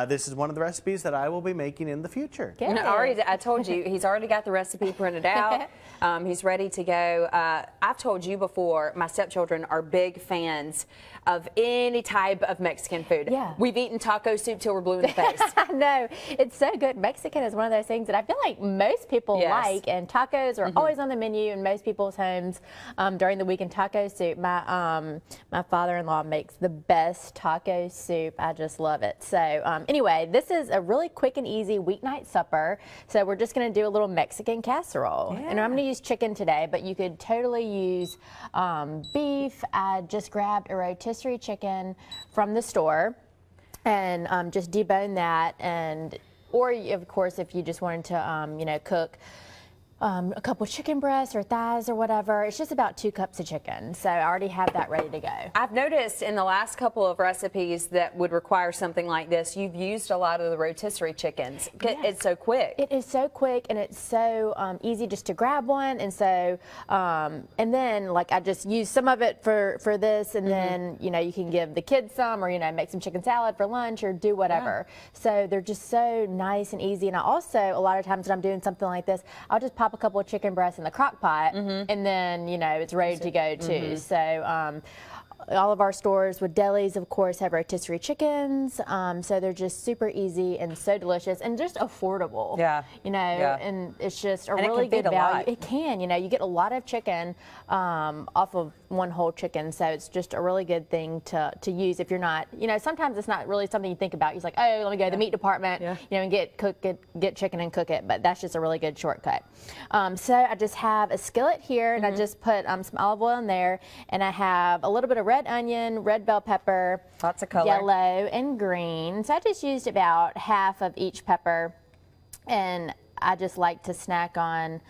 This is one of the recipes that I will be making in the future. You know, I told you, he's already got the recipe printed out. He's ready to go. I've told you before, my stepchildren are big fans of any type of Mexican food. Yeah. We've eaten taco soup till we're blue in the face. I know. It's so good. Mexican is one of those things that I feel like most people like, and tacos are always on the menu in most people's homes during the week. And taco soup, my father-in-law makes the best taco soup. I just love it. So anyway, this is a really quick and easy weeknight supper. So we're just going to do a little Mexican casserole. Yeah. And I'm going to use chicken today, but you could totally use beef. I just grabbed a rotisserie chicken from the store and just debone that, and or of course if you just wanted to you know, cook a couple chicken breasts or thighs or whatever. It's just about 2 cups of chicken. So I already have that ready to go. I've noticed in the last couple of recipes that would require something like this, you've used a lot of the rotisserie chickens. Yes. It's so quick. It is so quick, and it's so easy just to grab one. And so, and then like I just use some of it for this, and then, you know, you can give the kids some, or, you know, make some chicken salad for lunch or do whatever. So they're just so nice and easy. And I also, a lot of times when I'm doing something like this, I'll just pop a couple of chicken breasts in the crock pot, and then, you know, it's ready to go too. So all of our stores with delis, of course, have rotisserie chickens. So they're just super easy and so delicious and just affordable. Yeah. You know, and it's just a And really it can good feed a value. lot. It can, you know, you get a lot of chicken off of one whole chicken. So it's just a really good thing to use if you're not, you know, sometimes it's not really something you think about. You're like, oh, let me go to the meat department, you know, and get chicken and cook it. But that's just a really good shortcut. So I just have a skillet here, and I just put some olive oil in there, and I have a little bit of red onion, red bell pepper, Lots of color. yellow and green. So I just used about half of each pepper, and I just like to snack on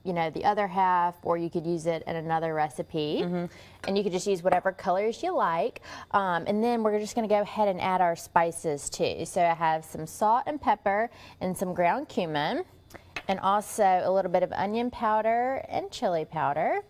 you know, the other half, or you could use it in another recipe. And you could just use whatever colors you like. And then we're just going to go ahead and add our spices too. So I have some salt and pepper and some ground cumin, and also a little bit of onion powder and chili powder.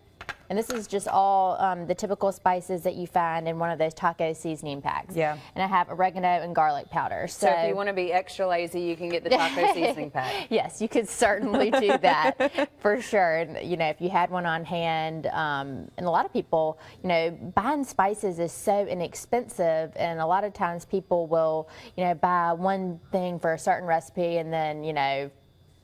And this is just all the typical spices that you find in one of those taco seasoning packs. Yeah. And I have oregano and garlic powder. So if you want to be extra lazy, you can get the taco seasoning pack. Yes, you could certainly do that for sure. And, you know, if you had one on hand, and a lot of people, you know, buying spices is so inexpensive, and a lot of times people will, you know, buy one thing for a certain recipe and then, you know,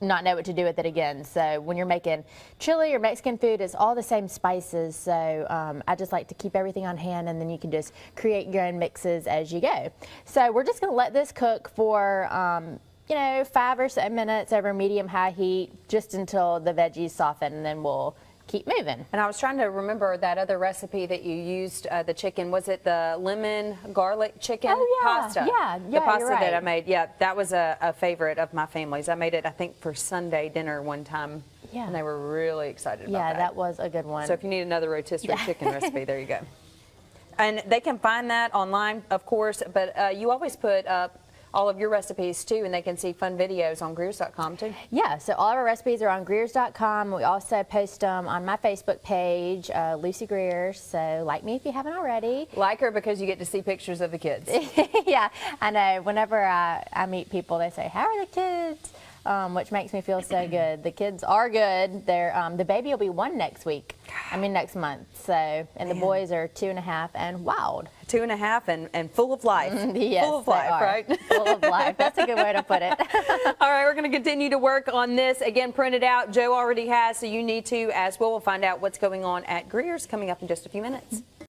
not know what to do with it again. So when you're making chili or Mexican food, it's all the same spices. So I just like to keep everything on hand, and then you can just create your own mixes as you go. So we're just going to let this cook for you know, 5 or so minutes over medium-high heat, just until the veggies soften, and then we'll keep moving. And I was trying to remember that other recipe that you used, the chicken. Was it the lemon garlic chicken pasta? The pasta you're right. that I made. Yeah, that was a favorite of my family's. I made it, I think, for Sunday dinner one time. Yeah. And they were really excited about that. Yeah, that was a good one. So if you need another rotisserie chicken recipe, there you go. And they can find that online, of course, but you always put up all of your recipes too, and they can see fun videos on Greers.com too. Yeah, so all of our recipes are on Greers.com. We also post them on my Facebook page, Lucy Greer. So like me if you haven't already. Like her because you get to see pictures of the kids. Yeah, I know. Whenever I meet people, they say, "How are the kids?" Which makes me feel so good. The kids are good. They're the baby will be 1 next week. I mean next month. So, and the boys are 2.5 and wild. 2.5 and full of life. Yes, full of life, right? Full of life. That's a good way to put it. All right, we're going to continue to work on this. Again, print it out. Joe already has, so you need to as well. We'll find out what's going on at Greer's coming up in just a few minutes.